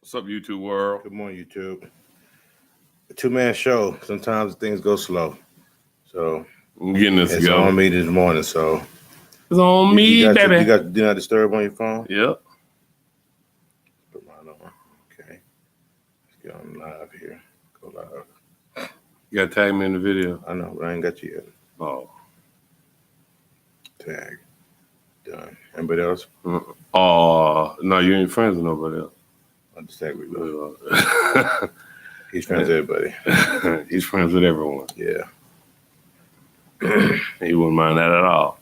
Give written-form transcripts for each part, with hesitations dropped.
What's up, YouTube world? Good morning, YouTube. A two-man show. Sometimes things go slow. So I'm getting this it's together. on me this morning. So It's on me, baby. You got Do Not Disturb on your phone? Yep. Put mine on. Okay. Let's get on live here. Go live. You got to tag me in the video. I know, but I ain't got you yet. Oh. Tag. Done. Anybody else? Oh, no, you ain't friends with nobody else. I'll just tag me. He's friends with everybody. He's friends with everyone. Yeah. He wouldn't mind that at all.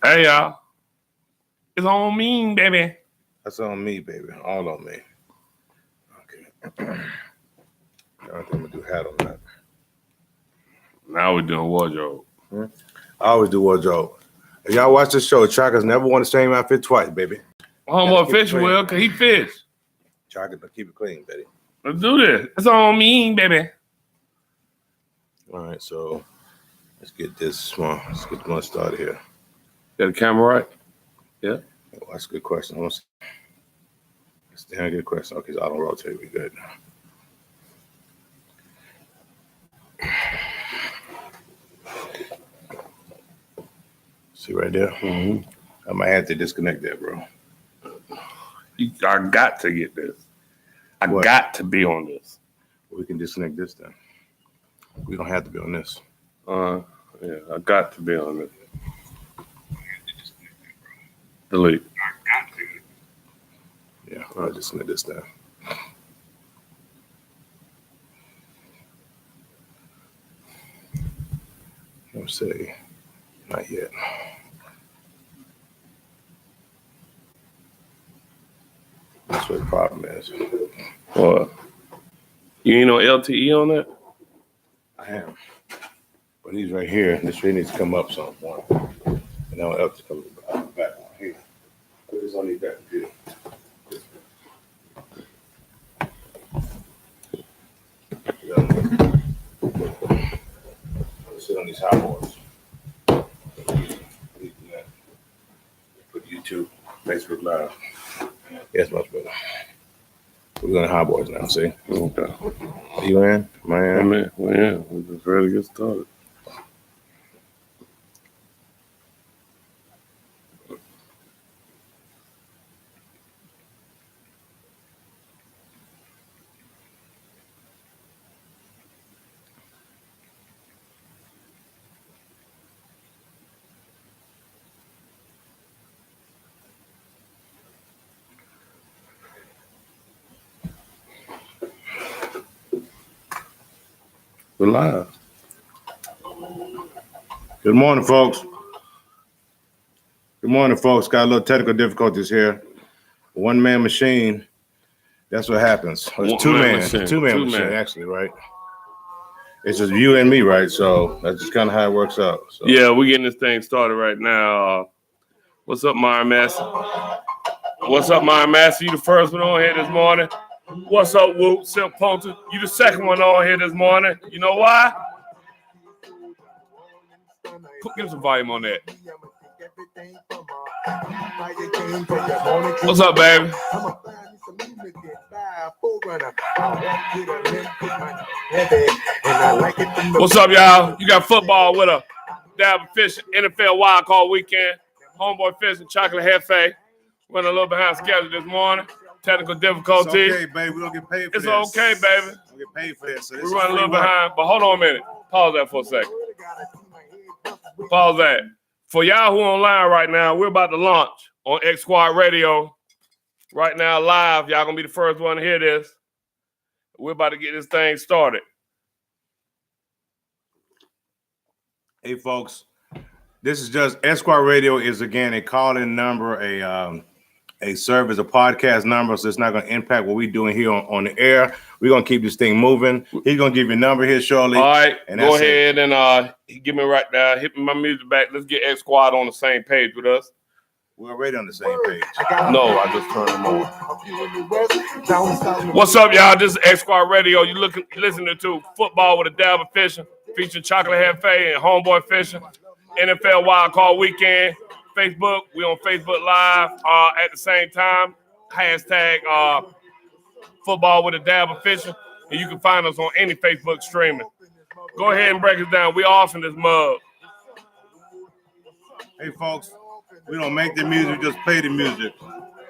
Hey, y'all. It's on me, baby. That's on me, baby. All on me. Okay. I think I'm going to do hat on that. Now we're doing wardrobe. I always do wardrobe. If y'all watch this show, Chaka's never worn the same outfit twice, baby. Homeboy Fishing will, because he fish. Chaka, keep it clean, baby. Let's do this. It's on me, baby. All right, so let's get this one. Let's get one started here. Got the camera right? Yeah. Oh, that's a good question. Let's get a good question. Okay, so I don't rotate. We good. See right there? Mm-hmm. I might have to disconnect that, bro. I got to get this. I got to be on this. We can disconnect this then. We don't have to be on this. Yeah, I got to be on this. Delete. Yeah, I'll disconnect this then. Let's see. Not yet. That's what the problem is. What? You ain't no LTE on that? I am. But he's right here. This really needs to come up some point. And now up to come back on here. Put this on the back computer. Sit on these high boards. Put YouTube, Facebook Live. Yes, much better. We're going to high boards now, see? Okay. Are you in? Am I in? I'm in. We're in. We're just ready to get started. We're live. Good morning, folks. Good morning, folks. Got a little technical difficulties here. One-man machine. That's what happens. It's two-man machine, actually, right? It's just you and me, right? So that's just kind of how it works out. So. Yeah, we're getting this thing started right now. What's up, Myron Massey? What's up, Myron Massey? You the first one on here this morning. What's up, Whoop? Silk Ponton? You the second one on here this morning. You know why? Give some volume on that. What's up, baby? What's up, y'all? You got football with a dab of fish, NFL wild card weekend. Homeboy Fishing, Chocolate Jefe. Running a little behind schedule this morning. Technical difficulty. It's okay, baby. We don't get paid for this. It's okay, baby. We get paid for this. So We're running a little behind, but hold on a minute. Pause that for a second. Pause that. For y'all who are online right now, we're about to launch on X Squad Radio. Right now, live. Y'all gonna be the first one to hear this. We're about to get this thing started. Hey, folks. This is just X Squad Radio is again a call-in number, a service, a podcast number, so it's not going to impact what we're doing here on the air. We're going to keep this thing moving. He's going to give you a number here shortly. All right, and go ahead and give me right now. Hit my music back. Let's get X Squad on the same page with us. We're already on the same page. No, I just turned them on. What's up, y'all? This is X Squad Radio. You listening to Football with a Dab of Fishing, featuring Chocolate Jefe and Homeboy Fishing. NFL Wild Card Weekend. Facebook. We on Facebook Live at the same time. hashtag football with a dab official, and you can find us on any Facebook streaming. Go ahead and break it down. We off in this mug. Hey, folks, we don't make the music, we just play the music.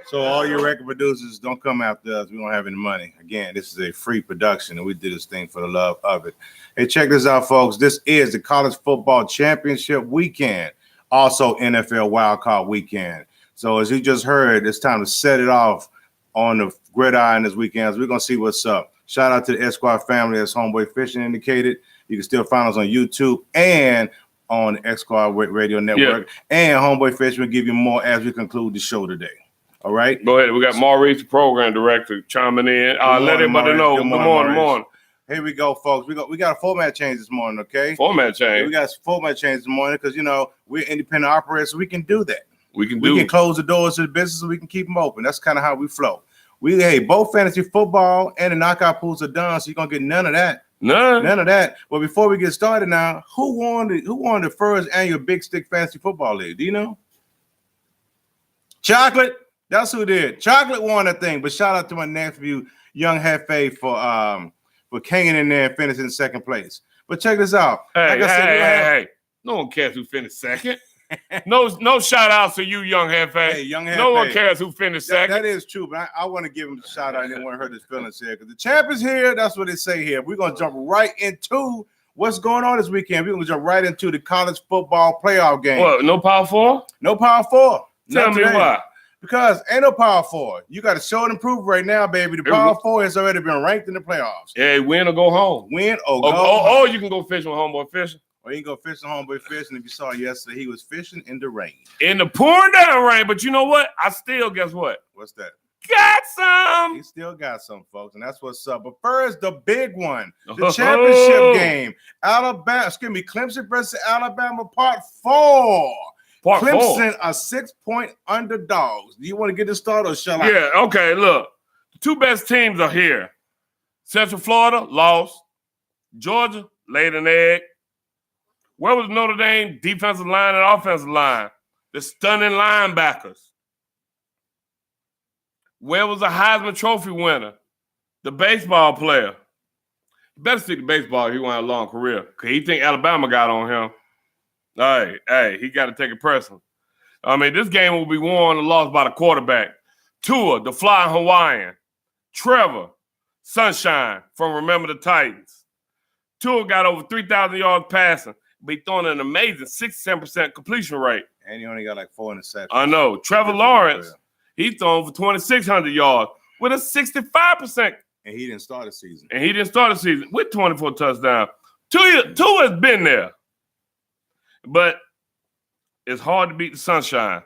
So all your record producers, don't come after us. We don't have any money. Again, this is a free production, and we do this thing for the love of it. Hey, check this out, folks. This is the College Football Championship Weekend, also NFL Wildcard Weekend. So as you just heard, it's time to set it off on the gridiron this weekend. So we're going to see what's up. Shout out to the Esquire family, as Homeboy Fishing indicated. You can still find us on YouTube and on the Esquire Radio Network. Yeah. And Homeboy Fishing will give you more as we conclude the show today. All right? Go ahead. We got Maurice, the program director, chiming in. Let everybody know. Good morning. Here we go, folks. We got a format change this morning, okay? Format change? We got a format change this morning because, we're independent operators, so we can do that. We can close the doors to the business so we can keep them open. That's kind of how we flow. Both fantasy football and the knockout pools are done, so you're going to get none of that. None of that. Well, before we get started now, who won the first annual Big Stick Fantasy Football League? Do you know? Chocolate. That's who did. Chocolate won that thing. But shout out to my nephew, young Jefe, for hanging in there and finishing in second place. But check this out. Hey. No one cares who finished second. No shout outs to you, young Jefe. Hey, young Jefe. No one cares who finished second. That is true, but I want to give him a shout out. I didn't want to hurt his feelings here because the champ is here. That's what they say here. We're going to jump right into what's going on this weekend. We're going to jump right into the college football playoff game. What, no Power 4? No Power 4. Tell me why. Because ain't no Power 4. You got to show and improve right now, baby. The Power 4 has already been ranked in the playoffs. Yeah, win or go home. Win or go home. Or you can go fishing with Homeboy Fishing. Or you can go fishing Homeboy Fishing. If you saw yesterday, he was fishing in the rain. In the pouring down rain. But you know what? I still, guess what? What's that? Got some. He still got some, folks, and that's what's up. But first, the big one, the championship game. Clemson versus Alabama, part 4. Clemson are 6-point underdogs. Do you want to get this started or shall I? Yeah, okay, look. The two best teams are here. Central Florida, lost. Georgia, laid an egg. Where was Notre Dame defensive line and offensive line? The stunning linebackers. Where was the Heisman Trophy winner? The baseball player. You better stick to baseball if he want a long career because he think Alabama got on him. Hey, he got to take it personal. I mean, this game will be won and lost by the quarterback. Tua, the flying Hawaiian. Trevor, Sunshine from Remember the Titans. Tua got over 3,000 yards passing, but he throwing an amazing 67% completion rate. And he only got like 4 interceptions. I know. Trevor Lawrence, he thrown for 2,600 yards with a 65%. And he didn't start the season. With 24 touchdowns. Tua has been there. But it's hard to beat the Sunshine.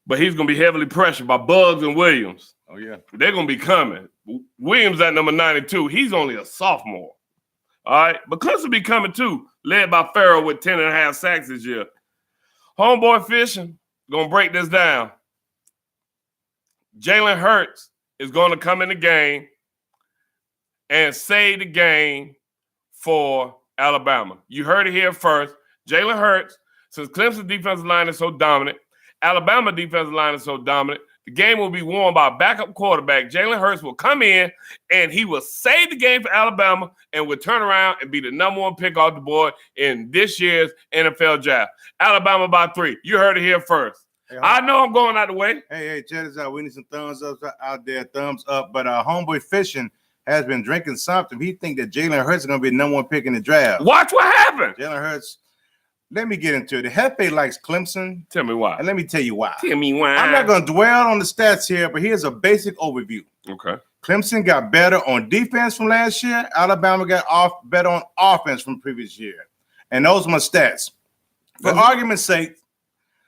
But he's going to be heavily pressured by Bugs and Williams. Oh, yeah. They're going to be coming. Williams at number 92. He's only a sophomore. All right? But Clemson will be coming too, led by Farrell with 10.5 sacks this year. Homeboy Fishing, going to break this down. Jalen Hurts is going to come in the game and save the game for Alabama. You heard it here first. Jalen Hurts, since Clemson's defensive line is so dominant, Alabama defensive line is so dominant, the game will be won by a backup quarterback. Jalen Hurts will come in, and he will save the game for Alabama and will turn around and be the number 1 pick off the board in this year's NFL draft. Alabama by 3. You heard it here first. Hey, I know I'm going out the way. Hey, check this out. We need some thumbs up out there. Thumbs up. But Homeboy Fishing has been drinking something. He think that Jalen Hurts is going to be the number 1 pick in the draft. Watch what happened. Jalen Hurts. Let me get into it. The Jefe likes Clemson. Tell me why. And let me tell you why. Tell me why. I'm not going to dwell on the stats here, but here's a basic overview. Okay. Clemson got better on defense from last year. Alabama got better on offense from previous year. And those are my stats. For argument's sake,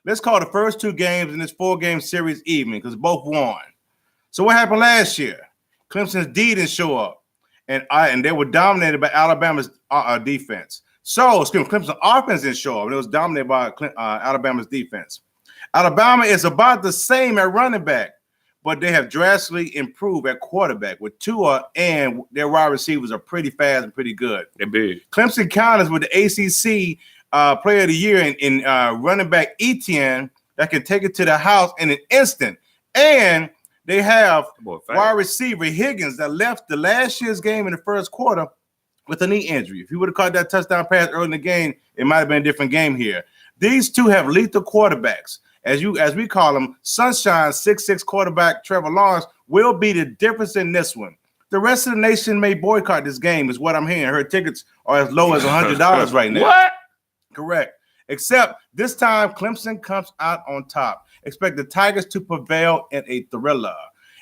let's call the first 2 games in this 4-game series even because both won. So what happened last year? Clemson's D didn't show up. And they were dominated by Alabama's defense. So, Clemson's offense didn't show up, and it was dominated by Alabama's defense. Alabama is about the same at running back, but they have drastically improved at quarterback with Tua, and their wide receivers are pretty fast and pretty good. They're big. Clemson counters with the ACC Player of the Year in running back Etienne that can take it to the house in an instant. And they have Boy, wide receiver Higgins that left the last year's game in the first quarter with a knee injury. If he would have caught that touchdown pass early in the game, it might have been a different game here. These two have lethal quarterbacks. As we call them, Sunshine 6'6" quarterback Trevor Lawrence will be the difference in this one. The rest of the nation may boycott this game, is what I'm hearing. Her tickets are as low as $100 right now. What? Correct. Except this time, Clemson comes out on top. Expect the Tigers to prevail in a thriller.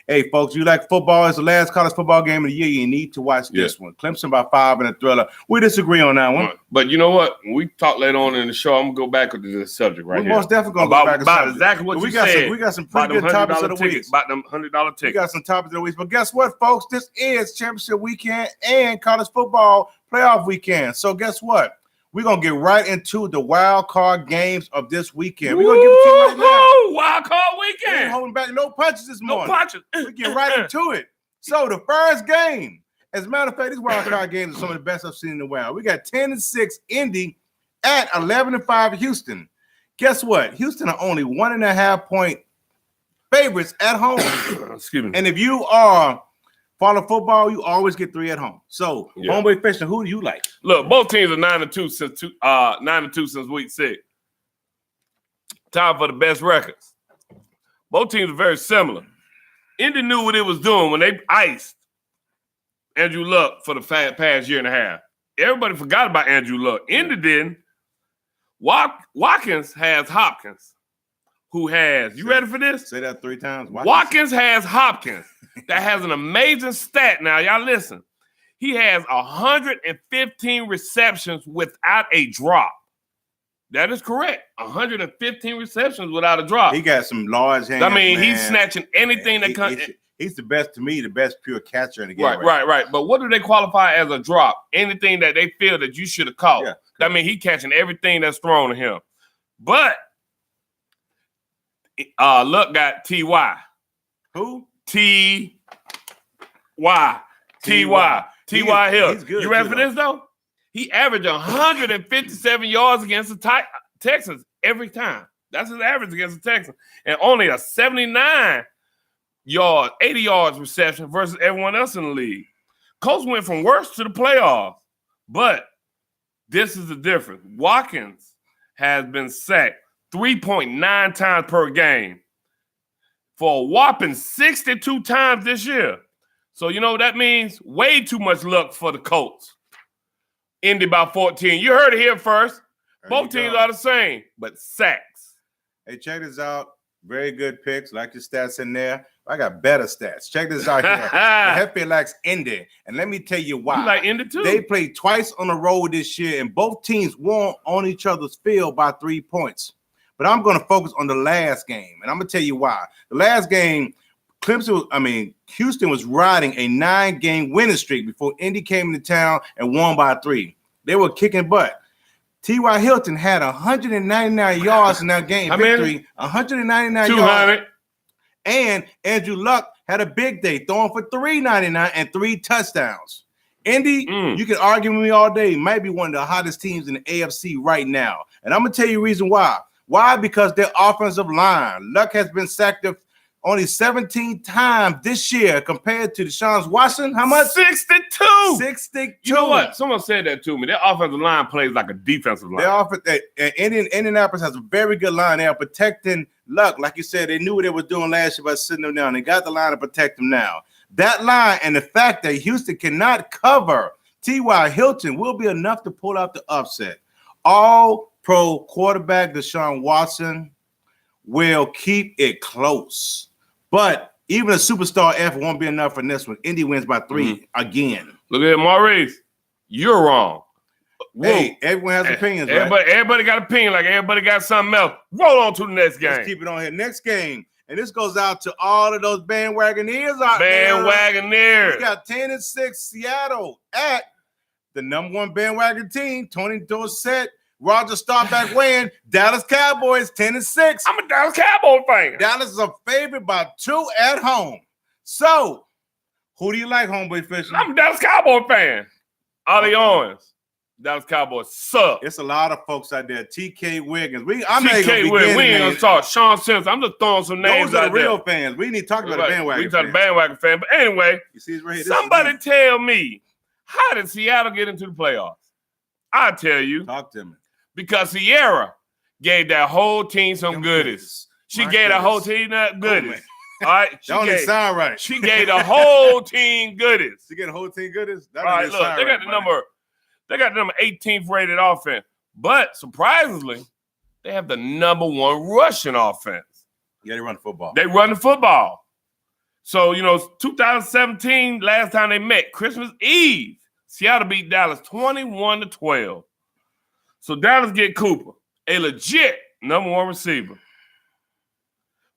Hey, folks, you like football? It's the last college football game of the year. You need to watch this one. Clemson by 5 in a thriller. We disagree on that one. But you know what? When we talk later on in the show, I'm going to go back to this subject right here. We're most definitely going to go back about exactly what you said. We got some pretty good topics of the week. About them $100 tickets. We got some topics of the week. But guess what, folks? This is championship weekend and college football playoff weekend. So guess what? We're going to get right into the wild card games of this weekend. We're going to give it to you right now. Wild card weekend. We ain't holding back no punches this morning. No punches. We get right into it. So the first game, as a matter of fact, these wild card games are some of the best I've seen in a while. We got 10-6 Indy at 11-5 Houston. Guess what? Houston are only 1.5 point favorites at home. Excuse me. And if you are follow football, you always get 3 at home. So, Homeboy Fishing, who do you like? Look, both teams are 9-2 since week 6. Time for the best records. Both teams are very similar. Indy knew what it was doing when they iced Andrew Luck for the past year and a half. Everybody forgot about Andrew Luck. Indy didn't. Watkins has Hopkins, who has, you ready for this? Say that 3 times. Watkins has Hopkins. That has an amazing stat. Now, y'all listen. He has 115 receptions without a drop. That is correct. 115 receptions without a drop. He got some large hands. I mean, he's snatching anything that comes. He's the best, to me, the best pure catcher in the game. Right. But what do they qualify as a drop? Anything that they feel that you should have caught. Yeah. I mean, he catching everything that's thrown to him. But Luck got T.Y. Who? T.Y. Hill. You ready for this, though? He averaged 157 yards against the Texans every time. That's his average against the Texans. And only a 79 yards, 80 yards reception versus everyone else in the league. Colts went from worst to the playoffs. But this is the difference. Watkins has been sacked 3.9 times per game for a whopping 62 times this year. So you know what that means? Way too much luck for the Colts. Indy by 14. You heard it here first. Both teams are the same, but sacks. Hey, check this out. Very good picks. Like your stats in there. I got better stats. Check this out here. Jefe likes Indy. And let me tell you why. You like Indy too? They played twice on the road this year, and both teams won on each other's field by 3 points. But I'm going to focus on the last game, and I'm going to tell you why. The last game, Houston was riding a 9-game winning streak before Indy came into town and won by 3. They were kicking butt. T.Y. Hilton had 199 yards in that game. Victory, 199 yards. And Andrew Luck had a big day, throwing for 399 and 3 touchdowns. Indy, you can argue with me all day, might be one of the hottest teams in the AFC right now. And I'm going to tell you the reason why. Why? Because their offensive line. Luck has been sacked only 17 times this year compared to Deshaun Watson. How much? 62. 62. You know what? Someone said that to me. Their offensive line plays like a defensive line. Indianapolis has a very good line. They are protecting Luck. Like you said, they knew what they were doing last year by sitting them down. They got the line to protect them now. That line and the fact that Houston cannot cover T.Y. Hilton will be enough to pull out the upset. All-pro quarterback Deshaun Watson will keep it close. But even a superstar effort won't be enough in this one. Indy wins by 3 again. Look at Maurice. You're wrong. Hey, everyone has opinions, right? Everybody got opinion, like everybody got something else. Roll on to the next game. Let's keep it on here. Next game. And this goes out to all of those bandwagoners out there. Bandwagoners. We got 10-6 Seattle at the #1 bandwagon team. Tony Dorsett, Roger Staubach weighing Dallas Cowboys 10-6. I'm a Dallas Cowboy fan. Dallas is a favorite by 2 at home. So, who do you like, Homeboy Fishing? I'm a Dallas Cowboy fan. Ollie Owens. Dallas Cowboys suck. It's a lot of folks out there. TK Wiggins. We ain't gonna start. Sean Sims. I'm just throwing some names out there. Those are the real there. Fans. We need to talk about the bandwagon. We talk bandwagon fan. But anyway, you see, right here, somebody tell me, how did Seattle get into the playoffs? I'll tell you. Talk to me. Because Sierra gave that whole team some goodies. She gave the whole team that goodies. All right. That don't even sound right. She gave the whole team goodies. She gave the whole team goodies? All right, look, they got the number 18th rated offense. But surprisingly, they have the number 1 rushing offense. Yeah, they run the football. They run the football. So, 2017, last time they met, Christmas Eve, Seattle beat Dallas 21-12. So Dallas get Cooper, a legit number 1 receiver.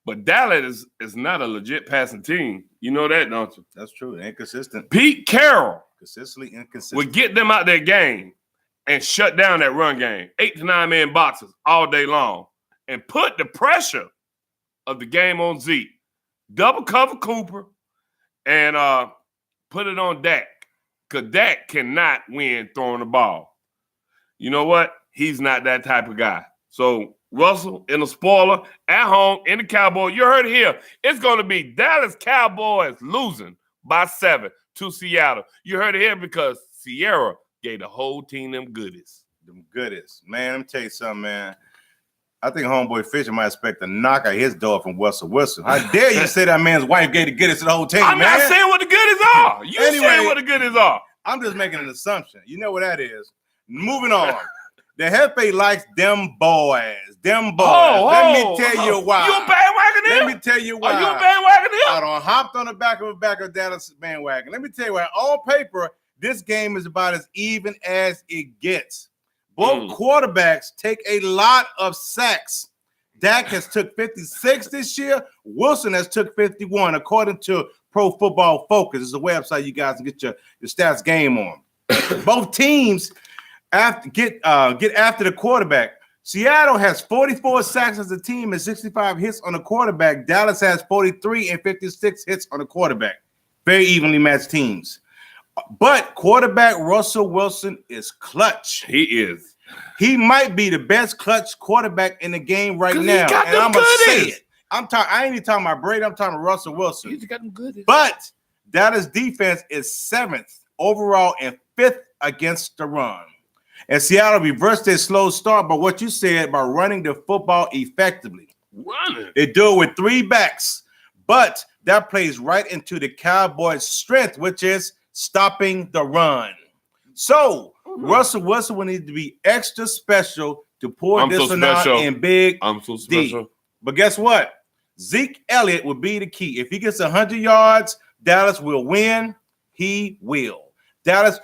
But Dallas is not a legit passing team. You know that, don't you? That's true. They ain't consistent. Pete Carroll consistently inconsistent would get them out their game and shut down that run game. 8 to 9 man boxes all day long and put the pressure of the game on Zeke. Double cover Cooper and put it on Dak. Because Dak cannot win throwing the ball. You know what? He's not that type of guy. So Russell in the spoiler at home in the Cowboys. You heard it here. It's going to be Dallas Cowboys losing by 7 to Seattle. You heard it here because Sierra gave the whole team them goodies. Them goodies. Man, let me tell you something, man. I think Homeboy Fishing might expect a knock at his door from Russell Wilson. How dare you say that man's wife gave the goodies to the whole team, I'm man? not saying what the goodies are. You saying what the goodies are. I'm just making an assumption. You know what that is. Moving on. The Jefe likes them boys. Them boys. Let me tell you why. You a bandwagon here? Let me tell you why. Are you a bandwagon here? I done hopped on the back of Dallas bandwagon. Let me tell you why. On paper, this game is about as even as it gets. Both quarterbacks take a lot of sacks. Dak has took 56 this year. Wilson has took 51, according to Pro Football Focus. It's a website you guys can get your stats game on. Both teams get after the quarterback. Seattle has 44 sacks as a team and 65 hits on the quarterback. Dallas has 43 and 56 hits on the quarterback. Very evenly matched teams. But quarterback Russell Wilson is clutch. He is. He might be the best clutch quarterback in the game right now. And I'm going to say it. I ain't even talking about Brady. I'm talking about Russell Wilson. He's got them goodies. But Dallas defense is 7th overall and 5th against the run. And Seattle reversed their slow start by what you said by running the football effectively. Running. They do it with 3 backs. But that plays right into the Cowboys' strength, which is stopping the run. So Russell Wilson will need to be extra special to pull this one out in big I'm so special. D. But guess what? Zeke Elliott will be the key. If he gets 100 yards, Dallas will win. He will. Dallas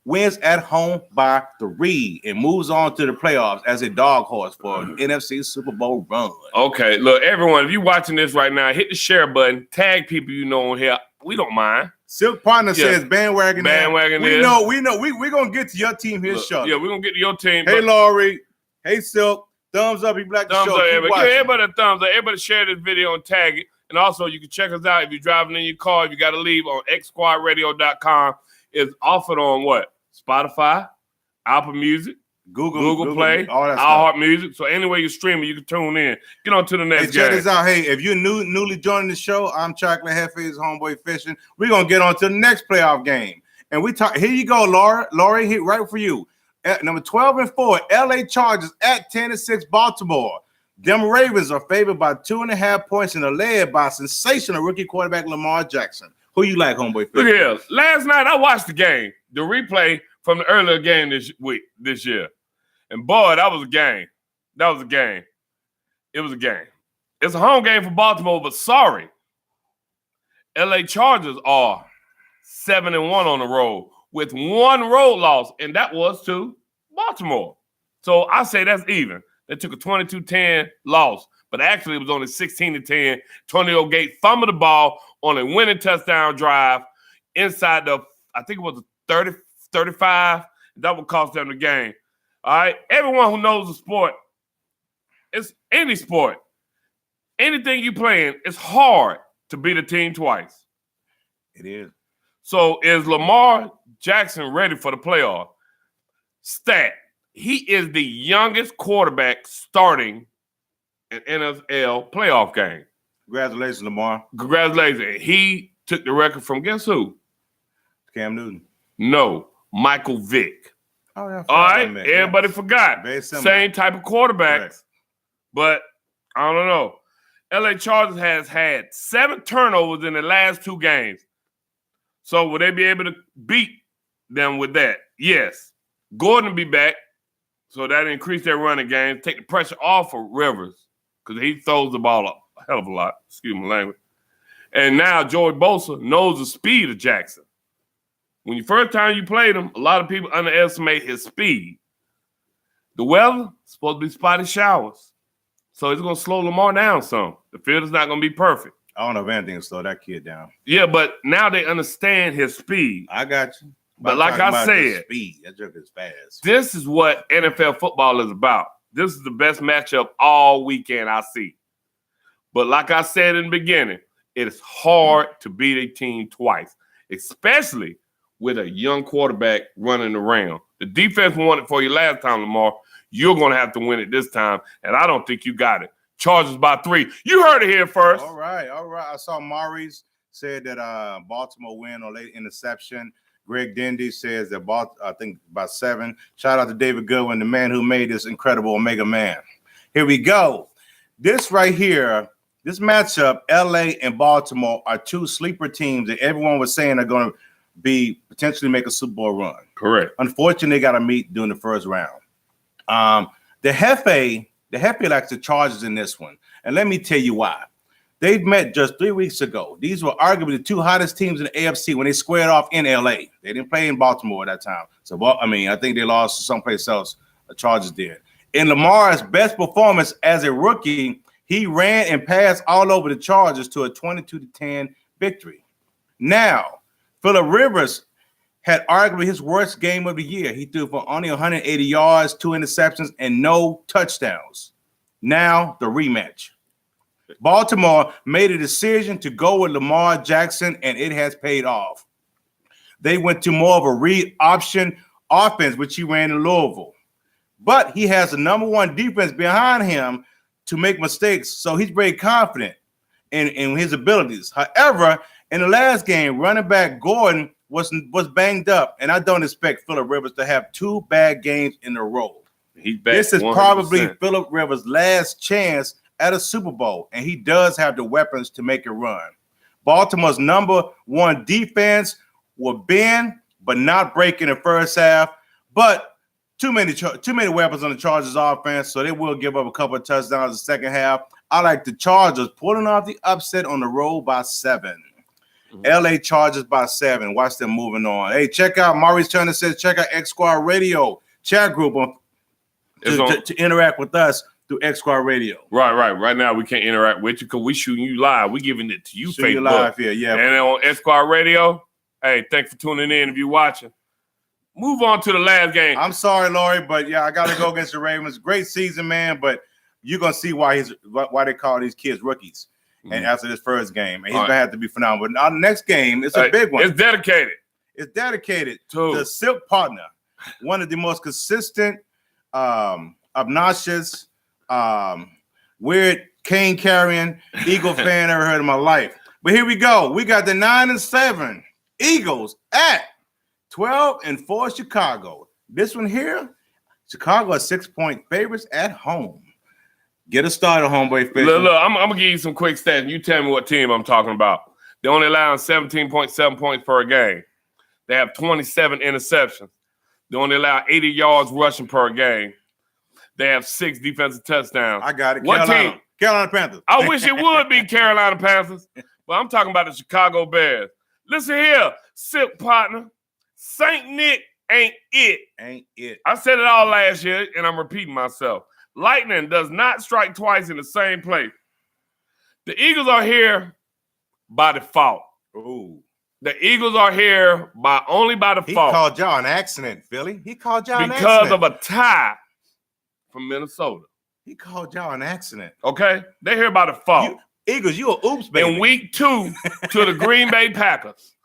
wins at home by 3 and moves on to the playoffs as a dog horse for an NFC Super Bowl run. Okay, look, everyone, if you're watching this right now, hit the share button, tag people you know on here. We don't mind. Silk Partner says bandwagon. Bandwagon. We know. We're going to get to your team here shortly. Yeah, we're going to get to your team. Hey, Laurie. Hey, Silk. Thumbs up. You black the show. Everybody a thumbs up. Everybody share this video and tag it. And also, you can check us out if you're driving in your car. If you got to leave on xsquadradio.com. It's offered on what? Spotify, Apple Music, Google Play, all that iHeart Music. So anywhere you stream it, you can tune in. Get on to the next game. Check this out. Hey, if you're newly joining the show, I'm Chocolate Jefe's Homeboy Fishing. We're gonna get on to the next playoff game. And we talk. Here you go, Laura. Laurie, here right for you. At number 12-4, LA Chargers at 10-6, Baltimore. Them Ravens are favored by 2.5 points and are led by sensational rookie quarterback Lamar Jackson. Who you like, Homeboy Fishing? Look here. Last night I watched the game, the replay from the earlier game this year. And boy, that was a game. It was a game. It's a home game for Baltimore, but sorry. LA Chargers are 7-1 on the road with 1 road loss, and that was to Baltimore. So I say that's even. They took a 22-10 loss, but actually it was only 16-10. Antonio Gates fumbled the ball on a winning touchdown drive inside the, I think it was 30, 35. That would cost them the game. All right? Everyone who knows the sport, it's any sport. Anything you playing, it's hard to beat a team twice. It is. So is Lamar Jackson ready for the playoff? stat. He is the youngest quarterback starting an NFL playoff game. Congratulations, Lamar. Congratulations. He took the record from guess who? Cam Newton. No, Michael Vick. Oh, yeah. All right, everybody forgot. Very similar. Same type of quarterbacks, Correct. but I don't know. LA Chargers has had 7 turnovers in the last 2 games. So will they be able to beat them with that? Yes. Gordon will be back, so that increase their running game, take the pressure off of Rivers, because he throws the ball up a hell of a lot. Excuse my language. And now Joey Bosa knows the speed of Jackson. When the first time you played him, a lot of people underestimate his speed. The weather is supposed to be spotty showers. So it's going to slow Lamar down some. The field is not going to be perfect. I don't know if anything will slow that kid down. Yeah, but now they understand his speed. I got you. But like I said, speed. That joke is fast. This is what NFL football is about. This is the best matchup all weekend I see. But like I said in the beginning, it is hard to beat a team twice, especially with a young quarterback running around. The defense won it for you last time, Lamar. You're going to have to win it this time, and I don't think you got it. Chargers by 3. You heard it here first. All right. I saw Maurice said that Baltimore win on late interception. Greg Dendy says that I think by 7. Shout out to David Goodwin, the man who made this incredible Omega Man. Here we go. This right here, this matchup, LA and Baltimore are 2 sleeper teams that everyone was saying are going to be potentially make a Super Bowl run. Correct. Unfortunately, they got to meet during the first round. The Jefe likes the Chargers in this one. And let me tell you why. They've met just 3 weeks ago. These were arguably the 2 hottest teams in the AFC when they squared off in LA. They didn't play in Baltimore at that time. So, I think they lost someplace else. The Chargers did. In Lamar's best performance as a rookie, he ran and passed all over the Chargers to a 22-10 victory. Now, Phillip Rivers had arguably his worst game of the year. He threw for only 180 yards, 2 interceptions, and no touchdowns. Now, the rematch. Baltimore made a decision to go with Lamar Jackson, and it has paid off. They went to more of a read option offense, which he ran in Louisville. But he has the number 1 defense behind him to make mistakes, so he's very confident in his abilities. However, in the last game, running back Gordon was banged up, and I don't expect Phillip Rivers to have 2 bad games in a row. He's back. This is 100%. probably Phillip Rivers' last chance at a Super Bowl, and he does have the weapons to make it run. Baltimore's number 1 defense will bend, but not break in the first half. But too many weapons on the Chargers offense, so they will give up a couple of touchdowns in the second half. I like the Chargers pulling off the upset on the road by 7. LA Chargers by 7. Watch them moving on. Hey, check out Maurice Turner says check out X Squad Radio chat group to interact with us through X Squad Radio. Right. Right now we can't interact with you because we shooting you live. We giving it to you, Shoot you Facebook. live here, yeah. And on X Squad Radio, hey, thanks for tuning in if you're watching. Move on to the last game. I'm sorry, Laurie, but yeah, I got to go against the Ravens. Great season, man, but you're gonna see why they call these kids rookies. And after this first game, and he's gonna have to be phenomenal. But our next game is a big one. It's dedicated. It's dedicated to the Silk partner, one of the most consistent, obnoxious, weird cane carrying Eagle fan I ever heard in my life. But here we go. We got the 9-7 Eagles at 12-4 Chicago. This one here, Chicago are 6-point favorites at home. Get us started, Homeboy Fishing. Look, I'm going to give you some quick stats. You tell me what team I'm talking about. They only allow 17.7 points per game. They have 27 interceptions. They only allow 80 yards rushing per game. They have 6 defensive touchdowns. I got it. What team? Carolina Panthers. I wish it would be Carolina Panthers, but I'm talking about the Chicago Bears. Listen here, Silk partner. St. Nick ain't it. Ain't it. I said it all last year, and I'm repeating myself. Lightning does not strike twice in the same place. The Eagles are here by default. Ooh. The Eagles are here only by default. He called y'all an accident, Philly. He called y'all an because accident. of a tie from Minnesota. He called y'all an accident. Okay? They're here by default. Eagles, you a oops, baby. In week 2 to the Green Bay Packers.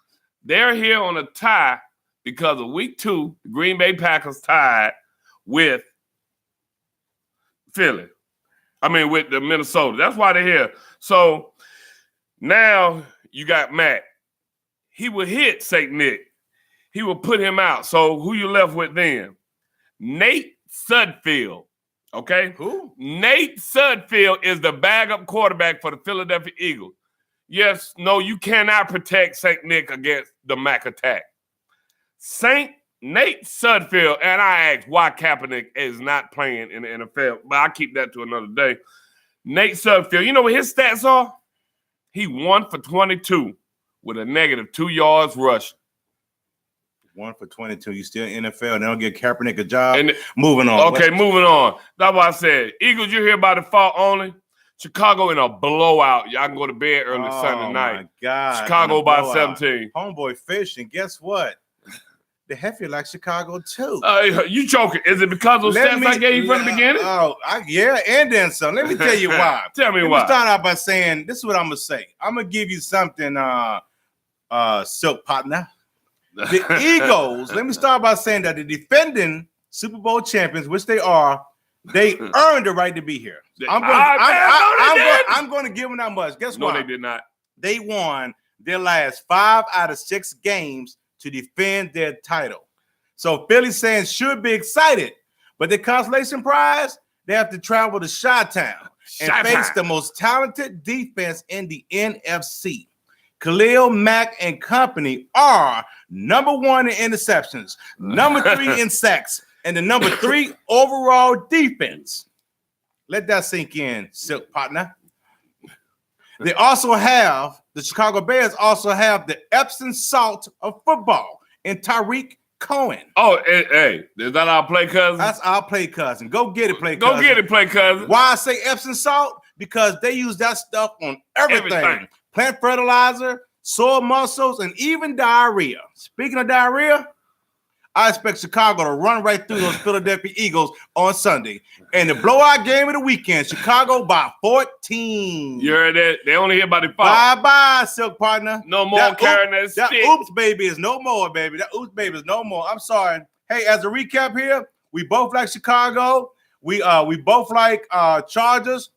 They're here on a tie because of week 2, the Green Bay Packers tied with Philly. With the Minnesota. That's why they're here. So now you got Matt. He will hit St. Nick. He will put him out. So who you left with then? Nate Sudfeld. Okay? Who? Nate Sudfeld is the backup quarterback for the Philadelphia Eagles. Yes, no, you cannot protect St. Nick against the Mac attack. Nate Sudfeld, and I asked why Kaepernick is not playing in the NFL, but I'll keep that to another day. Nate Sudfeld, you know what his stats are? He 1 for 22 with a -2 yards rushing. 1 for 22. You still NFL. They don't get Kaepernick a job. And moving on. Okay, moving on. That's why I said, Eagles, you're here by default only. Chicago in a blowout. Y'all can go to bed early Sunday night. Oh, my God. Chicago by 17. Homeboy Fishing. Guess what? The Jefe like Chicago, too. You joking. Is it because of those stats I gave you from the beginning? Yeah, and then some. Let me tell you why. Tell me why. Let me start out by saying, this is what I'm going to say. I'm going to give you something, Silk Partner. The Eagles, let me start by saying that the defending Super Bowl champions, which they are, they earned the right to be here. I'm going to give them that much. Guess what? No, they did not. They won their last 5 out of 6 games to defend their title. So Philly fans should be excited, but the consolation prize, they have to travel to Chi-Town and face the most talented defense in the NFC. Khalil Mack and company are number 1 in interceptions, number 3 in sacks, and the number 3 overall defense. Let that sink in, Silk Partner. They also have, the Chicago Bears also have the Epsom salt of football in Tariq Cohen. Oh, hey, is that our play cousin? That's our play cousin. Go get it, play cousin. Go get it, play cousin. Why I say Epsom salt? Because they use that stuff on everything. Plant fertilizer, soil mussels, and even diarrhea. Speaking of diarrhea, I expect Chicago to run right through those Philadelphia Eagles on Sunday. And the blowout game of the weekend, Chicago by 14. You heard that? They only here by default. Bye-bye, Silk Partner. No more carrying that stick. That oops, baby, is no more, baby. That oops, baby, is no more. I'm sorry. Hey, as a recap here, we both like Chicago. We both like Chargers.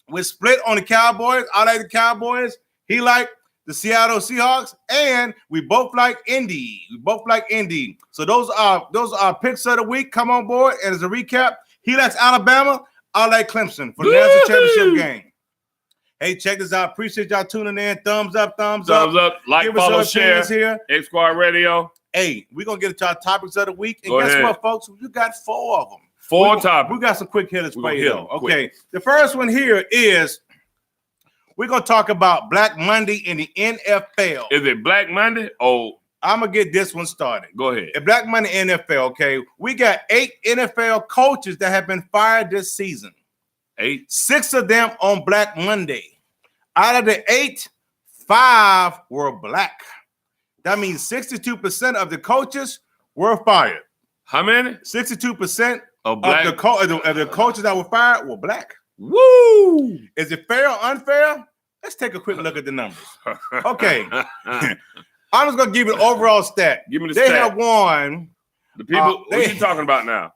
We're split on the Cowboys. I like the Cowboys. He liked the Seattle Seahawks, and we both like Indy. So those are picks of the week. Come on board. And as a recap, he likes Alabama. I like Clemson for the national championship game. Hey, check this out. Appreciate y'all tuning in. Thumbs up. Like, follow, share. Here. X Squad Radio. Hey, we're gonna get into our topics of the week. And guess what, folks? You got 4 of them. 4 topics. We got some quick hitters for you. Okay. The first one here is we're going to talk about Black Monday in the NFL. Is it Black Monday? Oh, I'm going to get this one started. Go ahead. At Black Monday NFL, okay, we got 8 NFL coaches that have been fired this season. 8? 6 of them on Black Monday. Out of the 8, 5 were black. That means 62% of the coaches were fired. How many? 62% of the coaches that were fired were black. Woo! Is it fair or unfair? Let's take a quick look at the numbers. Okay. I'm just going to give you an overall stat. Give me the stat. They have won. The people, what are you talking about now?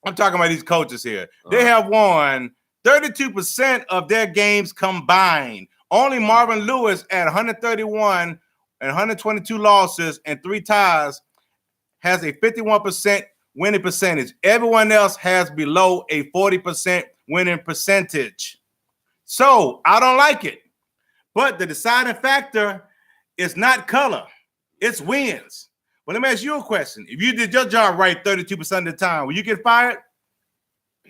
I'm talking about these coaches here. They have won 32% of their games combined. Only Marvin Lewis at 131 and 122 losses and 3 ties has a 51% winning percentage. Everyone else has below a 40% winning percentage. So I don't like it. But the deciding factor is not color. It's wins. Well, let me ask you a question. If you did your job right 32% of the time, will you get fired?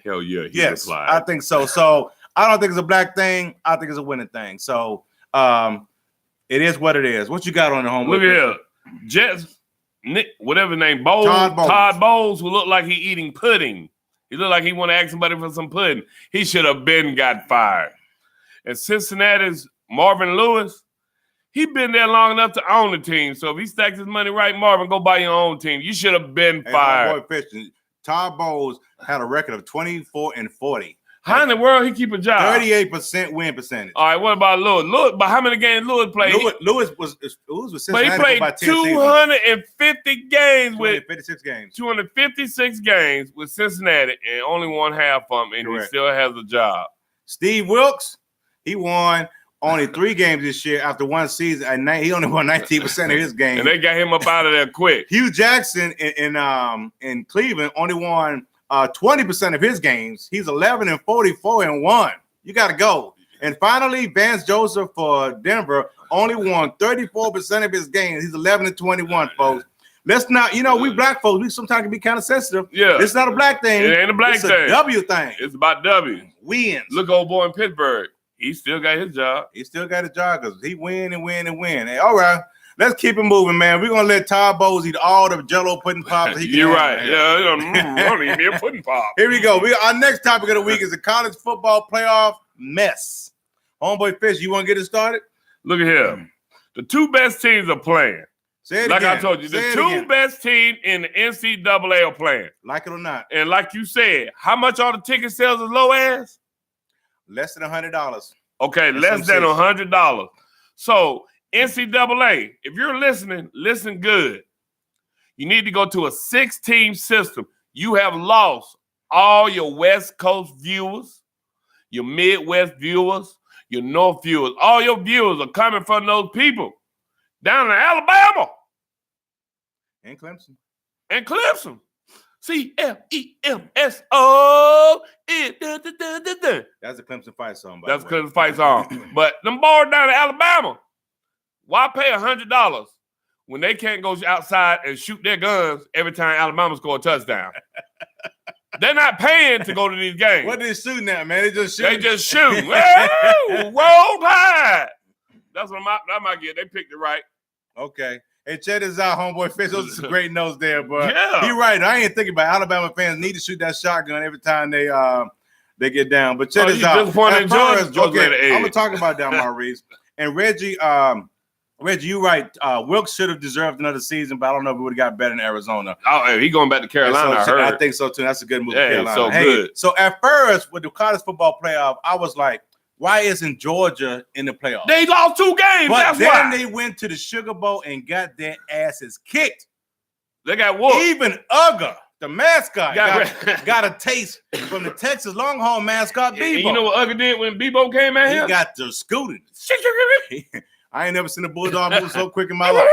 Hell yeah. Yes, I think so. So I don't think it's a black thing. I think it's a winning thing. So it is what it is. What you got on the home? Look at here. Jets, Nick, whatever his name, Todd Bowles, who looked like he eating pudding. He looked like he want to ask somebody for some pudding. He should have been got fired. And Cincinnati's Marvin Lewis, he been there long enough to own the team. So if he stacks his money right, Marvin, go buy your own team. You should have been fired. Todd Bowles had a record of 24-40. How in the world he keep a job? 38% win percentage. All right, what about Lewis? Lewis, but how many games Lewis played? Lewis was but he played 250 games with 256 games with Cincinnati and only won half of them, and Correct. He still has a job. Steve Wilkes, he won only 3 games this year after one season. And he only won 19% of his games. And they got him up out of there quick. Hugh Jackson in Cleveland only won 20% of his games. He's 11-44-1. You got to go. And finally, Vance Joseph for Denver only won 34% of his games. He's 11-21, folks. Let's not, we black folks, we sometimes can be kind of sensitive. Yeah. It's not a black thing. It ain't a black thing. It's a W thing. It's about W. Wins. Look, old boy in Pittsburgh. He still got his job. He still got a job because he win and win and win. Hey, all right, let's keep it moving, man. We're going to let Todd Bowles eat all the Jell-O pudding pops. You're right. Yeah, I don't even be a pudding pop. Here we go. Our next topic of the week is the college football playoff mess. Homeboy Fish, you want to get it started? Look at here. The 2 best teams are playing. Say it like again. I told you, the 2 best teams in the NCAA are playing. Like it or not. And like you said, how much are the ticket sales as low as? Less than $100. Okay, less than $100. So NCAA, if you're listening, listen good. You need to go to a 6-team system. You have lost all your West Coast viewers, your Midwest viewers, your North viewers. All your viewers are coming from those people down in Alabama. And Clemson. CLEMSO. That's a Clemson fight song. That's a Clemson fight song. But them boys down in Alabama, why pay $100 when they can't go outside and shoot their guns every time Alabama score a touchdown? They're not paying to go to these games. What are they shooting at, man? They just shoot. Roll Tide. That's what I might get. They picked it right. Okay. Hey, check this out, Homeboy Fish. Those are some great notes there, but yeah. You're right. I ain't thinking about it. Alabama fans need to shoot that shotgun every time they get down. But check this out. I'm gonna talk about Delmar Reese and Reggie. Reggie, you're right. Wilkes should have deserved another season, but I don't know if he would have got better in Arizona. Oh, he going back to Carolina. I think so too. That's a good move. Yeah, Carolina. so good. So at first with the college football playoff, I was like, why isn't Georgia in the playoffs? They lost 2 games. But that's then why. They went to the Sugar Bowl and got their asses kicked. They got whooped. Even Ugga, the mascot, got a taste from the Texas Longhorn mascot, Bebo. You know what Ugga did when Bebo came at him? He got the scooting. I ain't never seen a bulldog move so quick in my life.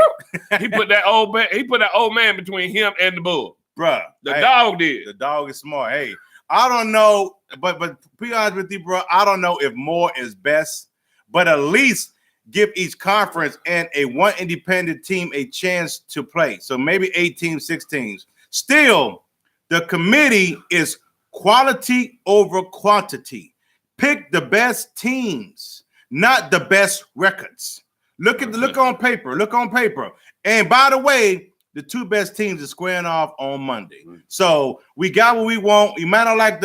He put that old man between him and the bull. Bruh. The dog did. The dog is smart. Hey, I don't know, but to be honest with you, bro, I don't know if more is best, but at least give each conference and one independent team a chance to play. So maybe 8 teams, 6 teams. Still, the committee is quality over quantity. Pick the best teams, not the best records. Look on paper. And by the way, the 2 best teams are squaring off on Monday. So we got what we want. You might not like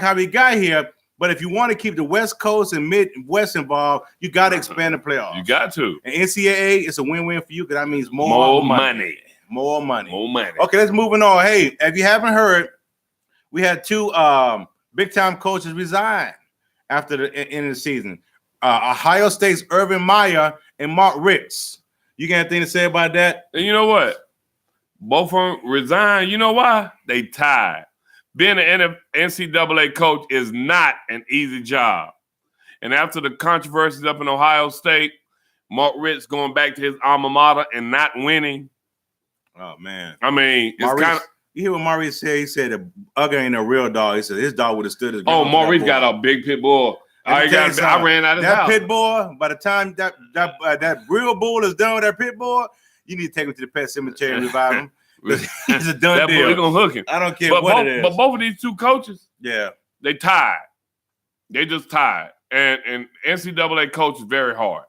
how we got here, but if you want to keep the West Coast and Midwest involved, you got to expand the playoffs. You got to. And NCAA is a win-win for you because that means more money. More money. Okay, let's move on. Hey, if you haven't heard, we had 2 big-time coaches resign after the end of the season. Ohio State's Urban Meyer and Mark Richt. You got anything to say about that? And you know what? Both of them resigned. You know why? They tired. Being an NCAA coach is not an easy job. And after the controversies up in Ohio State, Mark Richt going back to his alma mater and not winning. Oh, man. I mean, it's kind of. You hear what Maurice said? He said the Ugga ain't a real dog. He said his dog would have stood his ground. Oh, Maurice got a big pit bull. I ran out of that house. Pit bull, by the time that real bull is done with that pit bull, you need to take him to the pet cemetery and revive him. It's a done deal. We're going to hook him. I don't care what it is. But both of these 2 coaches, yeah, they tired. They just tired. And NCAA coach is very hard.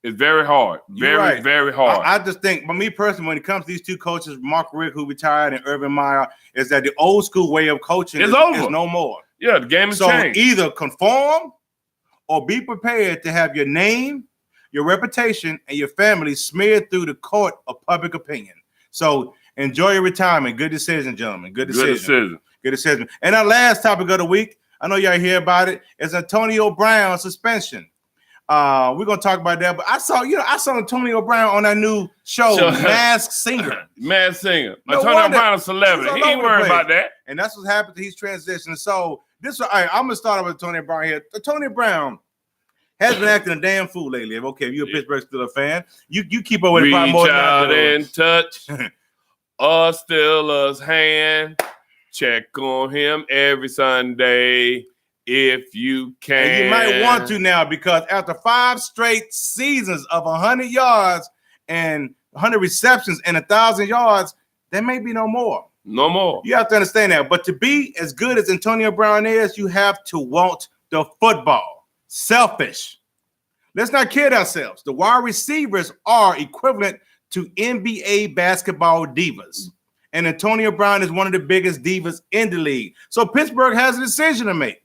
It's very hard. Very hard. I just think, but me personally, when it comes to these 2 coaches, Mark Richt, who retired, and Urban Meyer, is that the old school way of coaching is no more. Yeah, the game has changed. So either conform or be prepared to have your name, your reputation, and your family smeared through the court of public opinion. So enjoy your retirement. Good decision, gentlemen. Good decision. And our last topic of the week, I know y'all hear about it. It's Antonio Brown suspension. We're gonna talk about that. But I saw Antonio Brown on that new show, Masked Singer. Masked Singer. No Antonio wonder. Brown is a celebrity. He ain't worried about that. And that's what's happened. He's transitioning. So this, all right, I'm gonna start off with Antonio Brown here. Antonio Brown has been acting a damn fool lately. Okay, if you're a Pittsburgh Steelers fan, you keep up with it probably more than I do. Reach out and touch a Steelers hand. Check on him every Sunday if you can. And you might want to now, because after 5 straight seasons of 100 yards and 100 receptions and 1,000 yards, there may be no more. No more. You have to understand that. But to be as good as Antonio Brown is, you have to want the football. Selfish. Let's not kid ourselves. The wide receivers are equivalent to NBA basketball divas. And Antonio Brown is one of the biggest divas in the league. So Pittsburgh has a decision to make.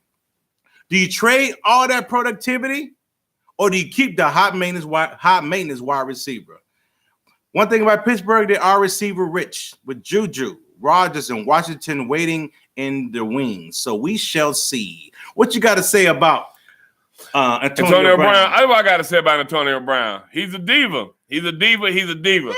Do you trade all that productivity, or do you keep the hot maintenance wide receiver? One thing about Pittsburgh, they are receiver rich, with Juju, Rodgers, and Washington waiting in the wings. So we shall see. What you got to say about Antonio Brown? I know what I got to say about Antonio Brown. He's a diva. He's a diva.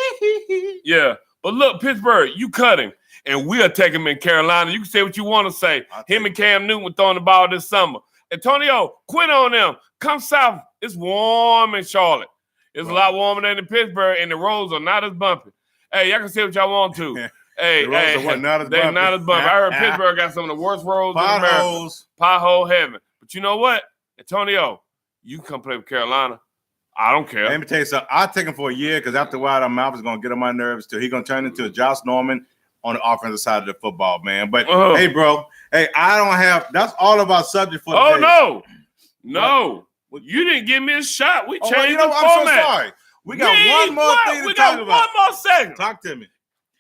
Yeah. But look, Pittsburgh, you cut him, and we'll take him in Carolina. You can say what you want to say. Him and Cam Newton were throwing the ball this summer. Antonio, quit on them. Come south. It's warm in Charlotte. It's a lot warmer than in Pittsburgh, and the roads are not as bumpy. Hey, y'all can say what y'all want to. Hey, they're not as bumpy. I heard Pittsburgh got some of the worst roads in America. Pothole heaven. But you know what? Antonio, you can come play with Carolina. I don't care. Let me tell you something. I'll take him for a year, because after a while, that mouth is going to get on my nerves too. He's going to turn into a Josh Norman on the offensive side of the football, man. But hey, bro, I don't have. That's all of our subject for today. Oh no, you didn't give me a shot. We changed the format. I'm so sorry. We got one more thing to talk about. One more segment. Talk to me.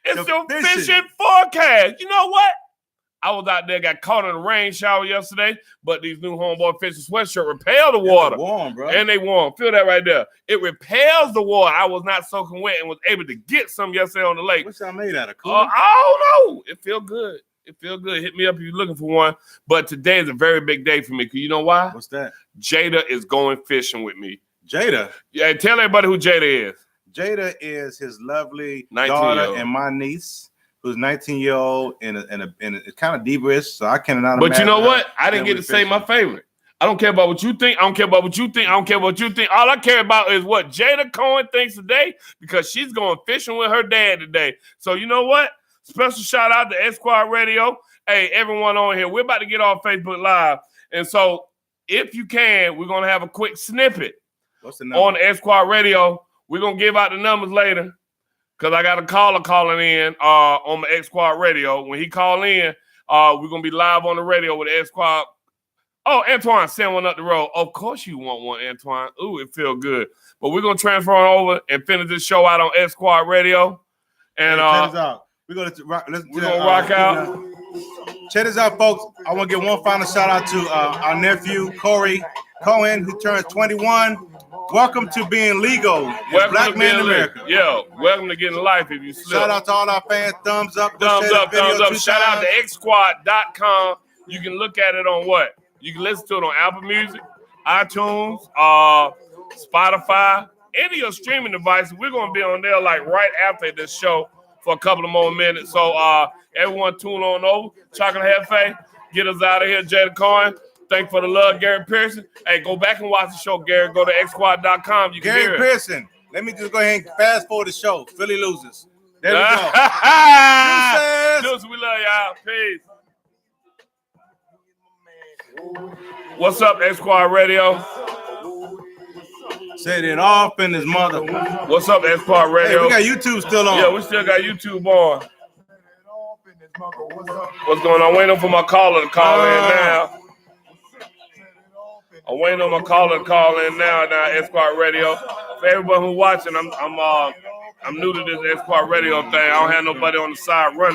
It's the fishing forecast. You know what? I was out there, got caught in a rain shower yesterday, but these new Homeboy Fishing sweatshirt repel the water. Warm, bro. And they warm. Feel that right there. It repels the water. I was not soaking wet and was able to get some yesterday on the lake. What's that made out of? I don't know. It feel good. Hit me up if you're looking for one. But today is a very big day for me. Because you know why? What's that? Jada is going fishing with me. Jada? Yeah, tell everybody who Jada is. Jada is his lovely daughter and my niece, who's 19-year-old and kind of diva-ish, so I cannot imagine. But you know what? I didn't get to say my favorite. I don't care about what you think. I don't care about what you think. I don't care what you think. All I care about is what Jada Cohen thinks today, because she's going fishing with her dad today. So you know what? Special shout out to X Squad Radio. Hey, everyone on here, we're about to get off Facebook Live. And so if you can, we're going to have a quick snippet on X Squad Radio. We're going to give out the numbers later, because I got a caller calling in on my X Squad Radio. When he call in, we're going to be live on the radio with X Squad. Oh, Antoine, send one up the road. Of course you want one, Antoine. Ooh, it feel good. But we're going to transfer on over and finish this show out on X Squad Radio. And we're going to rock out. Check this out, folks. I want to give one final shout out to our nephew, Corey Cohen, who turns 21. Welcome to being legal. Black man in America. Yeah, welcome to getting life if you slip. Shout out to all our fans. Thumbs up. Thumbs up. Shout out to xsquad.com. You can look at it on what? You can listen to it on Apple Music, iTunes, Spotify, any of your streaming devices. We're going to be on there like right after this show for a couple of more minutes. So everyone tune on over. Chocolate Jefe, get us out of here. Jada Cohen. Thank you for the love, Gary Pearson. Hey, go back and watch the show, Gary. Go to xsquad.com. You can hear it. Gary Pearson. Let me just go ahead and fast forward the show. Philly loses. There we go. Deuces, we love y'all. Peace. What's up, X Squad Radio? Set it off in his mother. What's up, X Squad Radio? Hey, we got YouTube still on. Yeah, we still got YouTube on. What's going on? I'm waiting for my caller to call in now. I'm waiting on my caller to call in now. X Squad Radio. For everyone who's watching, I'm new to this X Squad Radio thing. I don't have nobody on the side running.